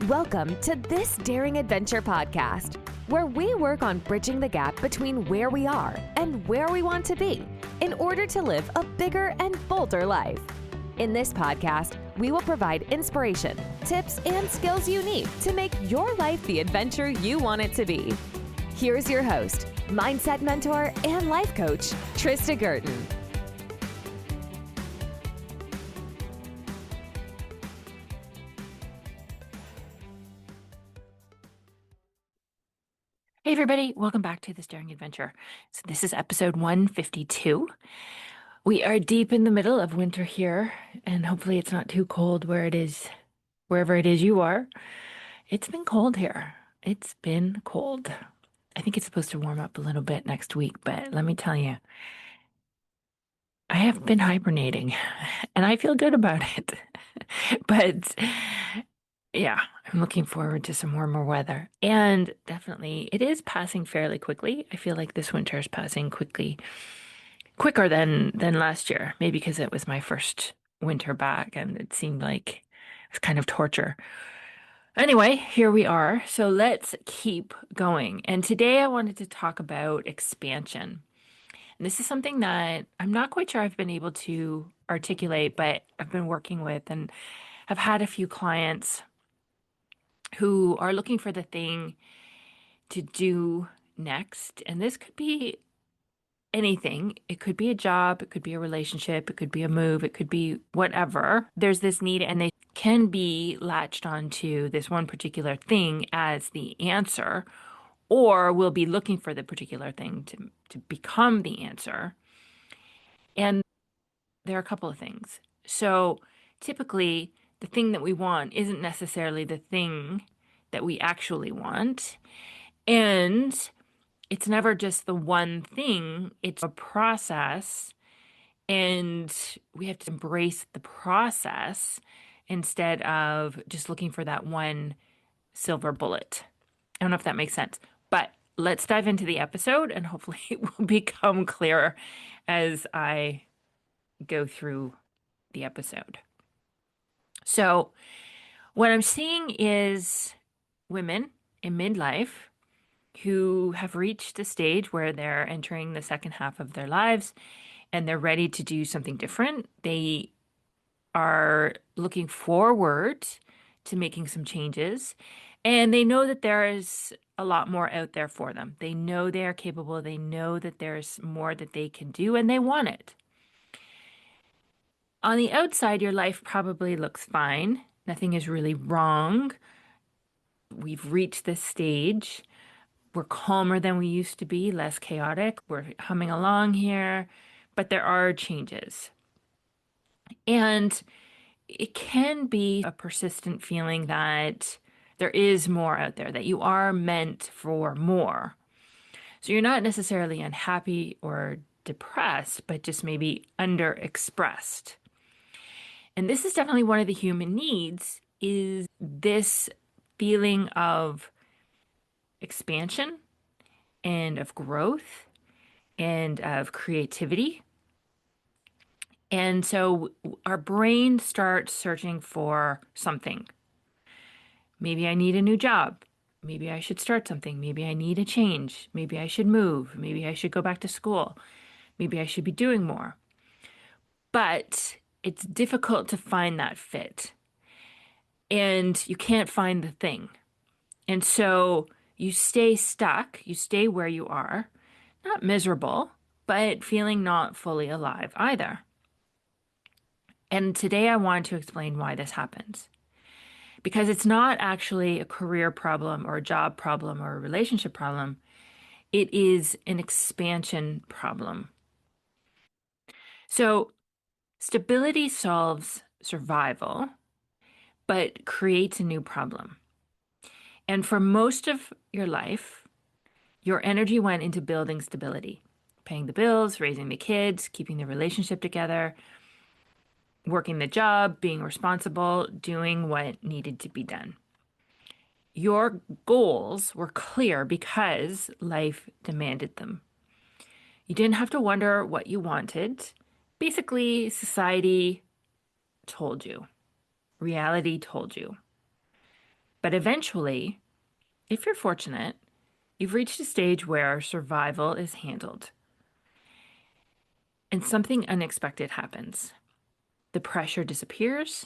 Welcome to This Daring Adventure podcast, where we work on bridging the gap between where we are and where we want to be in order to live a bigger and bolder life. In this podcast, we will provide inspiration, tips, and skills you need to make your life the adventure you want it to be. Here's your host, mindset mentor, and life coach, Trista Gurton. Hey everybody, welcome back to This Daring Adventure. So this is episode 152. We are deep in the middle of winter here, and hopefully it's not too cold where it is, wherever it is you are. It's been cold here. It's been cold. I think it's supposed to warm up a little bit next week, but let me tell you, I have been hibernating and I feel good about it. But yeah, I'm looking forward to some warmer weather. And definitely, it is passing fairly quickly. I feel like this winter is passing quicker than last year. Maybe because it was my first winter back and it seemed like it was kind of torture. Anyway, here we are. So let's keep going. And today I wanted to talk about expansion. And this is something that I'm not quite sure I've been able to articulate, but I've been working with and have had a few clients who are looking for the thing to do next. And this could be anything. It could be a job, it could be a relationship, it could be a move, it could be whatever. There's this need, and they can be latched onto this one particular thing as the answer, or will be looking for the particular thing to become the answer. And there are a couple of things. So typically, the thing that we want isn't necessarily the thing that we actually want. And it's never just the one thing, it's a process. And we have to embrace the process instead of just looking for that one silver bullet. I don't know if that makes sense, but let's dive into the episode and hopefully it will become clearer as I go through the episode. So what I'm seeing is women in midlife who have reached a stage where they're entering the second half of their lives and they're ready to do something different. They are looking forward to making some changes, and they know that there is a lot more out there for them. They know they are capable. They know that there's more that they can do, and they want it. On the outside, your life probably looks fine. Nothing is really wrong. We've reached this stage. We're calmer than we used to be, less chaotic. We're humming along here, but there are changes. And it can be a persistent feeling that there is more out there, that you are meant for more. So you're not necessarily unhappy or depressed, but just maybe underexpressed. And this is definitely one of the human needs, is this feeling of expansion and of growth and of creativity. And so our brain starts searching for something. Maybe I need a new job. Maybe I should start something. Maybe I need a change. Maybe I should move. Maybe I should go back to school. Maybe I should be doing more. But it's difficult to find that fit. And you can't find the thing. And so you stay stuck. You stay where you are, not miserable, but feeling not fully alive either. And today I want to explain why this happens. Because it's not actually a career problem or a job problem or a relationship problem. It is an expansion problem. So stability solves survival, but creates a new problem. And for most of your life, your energy went into building stability, paying the bills, raising the kids, keeping the relationship together, working the job, being responsible, doing what needed to be done. Your goals were clear because life demanded them. You didn't have to wonder what you wanted. Basically, society told you. Reality told you. But eventually, if you're fortunate, you've reached a stage where survival is handled and something unexpected happens. The pressure disappears,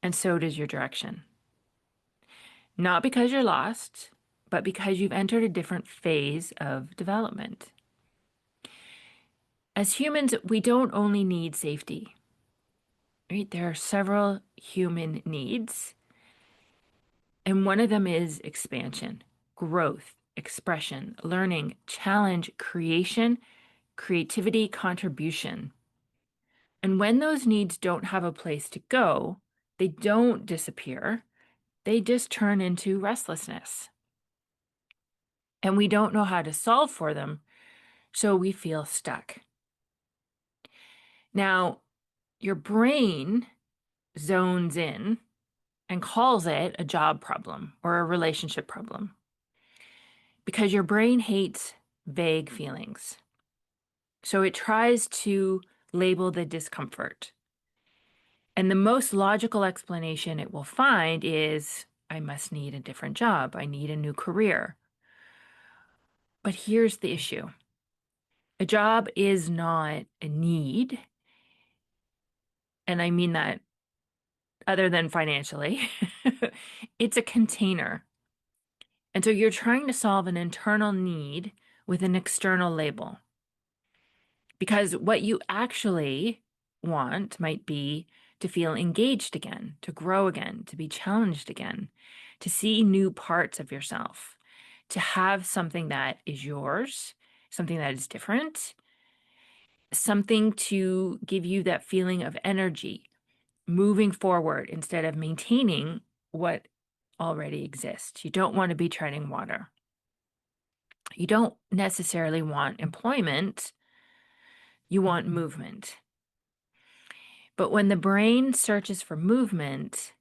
and so does your direction. Not because you're lost, but because you've entered a different phase of development. As humans, we don't only need safety, right? There are several human needs, and one of them is expansion, growth, expression, learning, challenge, creation, creativity, contribution. And when those needs don't have a place to go, they don't disappear, they just turn into restlessness. And we don't know how to solve for them, so we feel stuck. Now, your brain zones in and calls it a job problem or a relationship problem because your brain hates vague feelings. So it tries to label the discomfort. And the most logical explanation it will find is I must need a different job. I need a new career. But here's the issue. A job is not a need. And I mean that other than financially. It's a container. And so you're trying to solve an internal need with an external label. Because what you actually want might be to feel engaged again, to grow again, to be challenged again, to see new parts of yourself, to have something that is yours, something that is different, something to give you that feeling of energy, moving forward instead of maintaining what already exists. You don't want to be treading water. You don't necessarily want employment. You want movement. But when the brain searches for movement,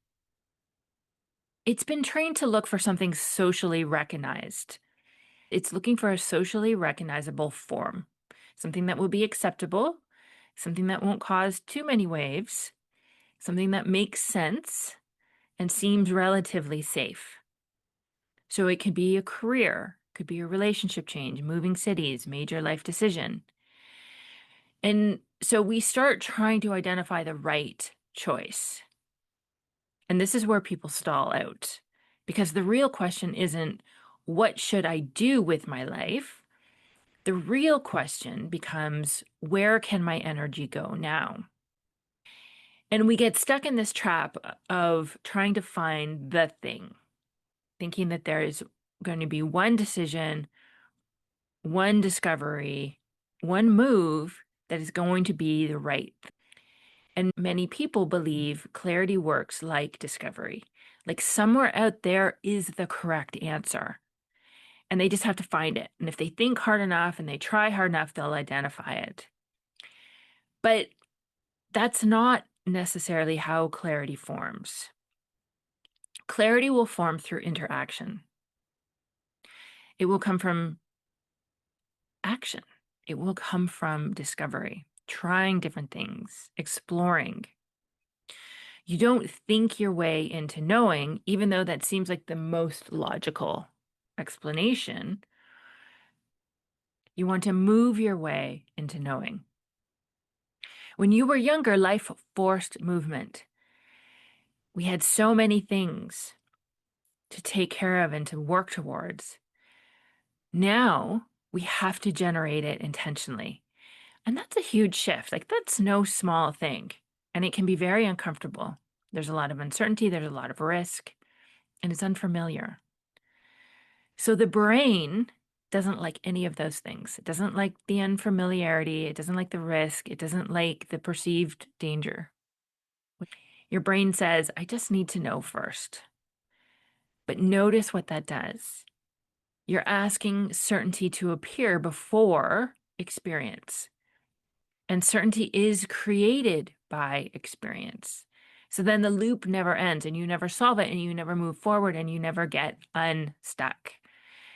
it's been trained to look for something socially recognized. It's looking for a socially recognizable form, something that will be acceptable, something that won't cause too many waves, something that makes sense and seems relatively safe. So it could be a career, could be a relationship change, moving cities, major life decision. And so we start trying to identify the right choice. And this is where people stall out because the real question isn't, what should I do with my life? The real question becomes, where can my energy go now? And we get stuck in this trap of trying to find the thing, thinking that there is going to be one decision, one discovery, one move that is going to be the right. And many people believe clarity works like discovery. Like somewhere out there is the correct answer. And they just have to find it. And if they think hard enough and they try hard enough, they'll identify it. But that's not necessarily how clarity forms. Clarity will form through interaction. It will come from action. It will come from discovery, trying different things, exploring. You don't think your way into knowing, even though that seems like the most logical explanation. You want to move your way into knowing. When you were younger, life forced movement. We had so many things to take care of and to work towards. Now we have to generate it intentionally. And that's a huge shift. Like, that's no small thing. And it can be very uncomfortable. There's a lot of uncertainty, there's a lot of risk, and it's unfamiliar. So the brain doesn't like any of those things. It doesn't like the unfamiliarity. It doesn't like the risk. It doesn't like the perceived danger. Your brain says, I just need to know first. But notice what that does. You're asking certainty to appear before experience. And certainty is created by experience. So then the loop never ends and you never solve it and you never move forward and you never get unstuck.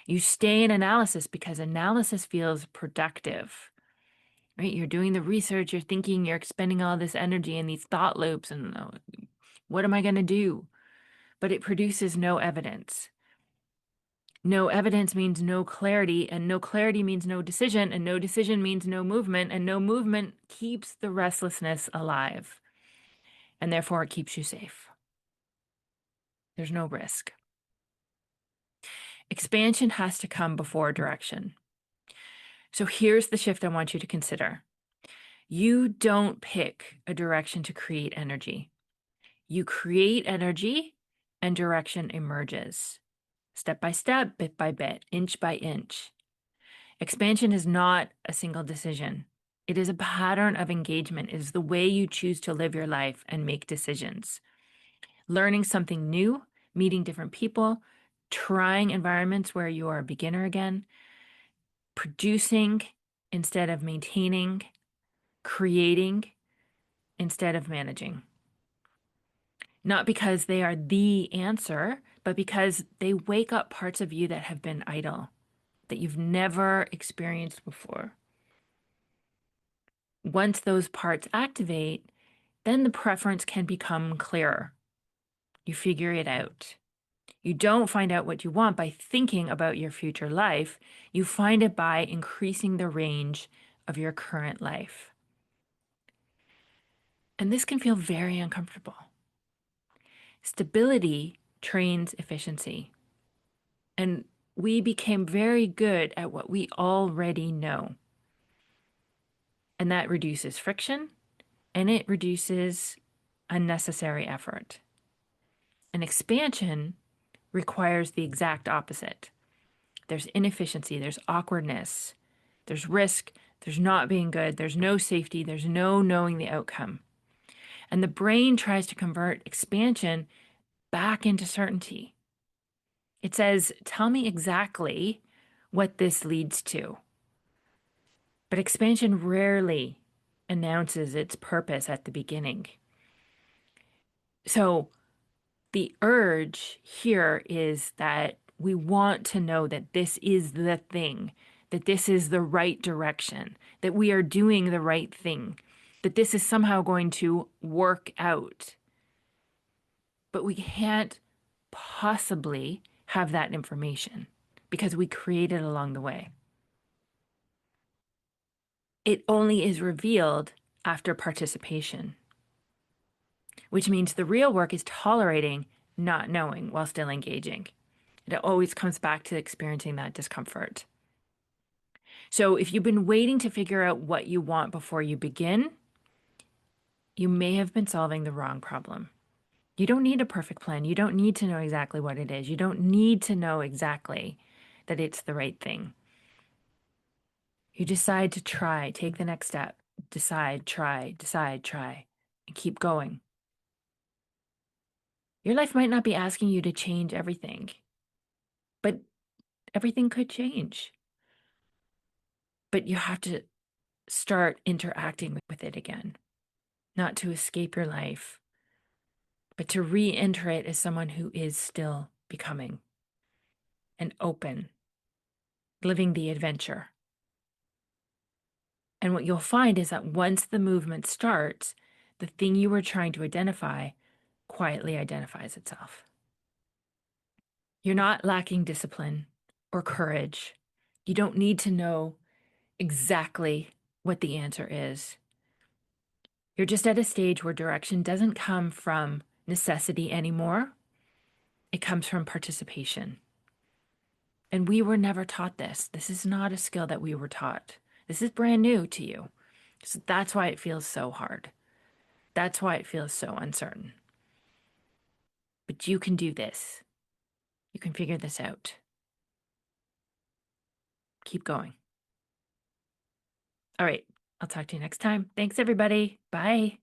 You stay in analysis because analysis feels productive, right? You're doing the research, you're thinking, you're expending all this energy in these thought loops and what am I going to do? but it produces no evidence. No evidence means no clarity, and no clarity means no decision, and no decision means no movement, and no movement keeps the restlessness alive, and therefore it keeps you safe. There's no risk. Expansion has to come before direction. So here's the shift I want you to consider. You don't pick a direction to create energy. You create energy, and direction emerges. Step by step, bit by bit, inch by inch. Expansion is not a single decision. It is a pattern of engagement. It is the way you choose to live your life and make decisions. Learning something new, meeting different people, trying environments where you are a beginner again, producing instead of maintaining, creating instead of managing. Not because they are the answer, but because they wake up parts of you that have been idle, that you've never experienced before. Once those parts activate, then the preference can become clearer. You figure it out. You don't find out what you want by thinking about your future life. You find it by increasing the range of your current life. And this can feel very uncomfortable. Stability trains efficiency. And we became very good at what we already know. And that reduces friction and it reduces unnecessary effort. An expansion requires the exact opposite. There's inefficiency, there's awkwardness, there's risk, there's not being good, there's no safety, there's no knowing the outcome. And the brain tries to convert expansion back into certainty. It says, tell me exactly what this leads to. But expansion rarely announces its purpose at the beginning. So the urge here is that we want to know that this is the thing, that this is the right direction, that we are doing the right thing, that this is somehow going to work out. But we can't possibly have that information because we create it along the way. It only is revealed after participation, which means the real work is tolerating not knowing while still engaging. It always comes back to experiencing that discomfort. So if you've been waiting to figure out what you want before you begin, you may have been solving the wrong problem. You don't need a perfect plan. You don't need to know exactly what it is. You don't need to know exactly that it's the right thing. You decide to try, take the next step, decide, try, and keep going. Your life might not be asking you to change everything, but everything could change. But you have to start interacting with it again, not to escape your life, but to re-enter it as someone who is still becoming and open, living the adventure. And what you'll find is that once the movement starts, the thing you were trying to identify quietly identifies itself. You're not lacking discipline or courage. You don't need to know exactly what the answer is. You're just at a stage where direction doesn't come from necessity anymore. It comes from participation. And we were never taught this. This is not a skill that we were taught. This is brand new to you. So that's why it feels so hard. That's why it feels so uncertain. But you can do this. You can figure this out. Keep going. All right. I'll talk to you next time. Thanks, everybody. Bye.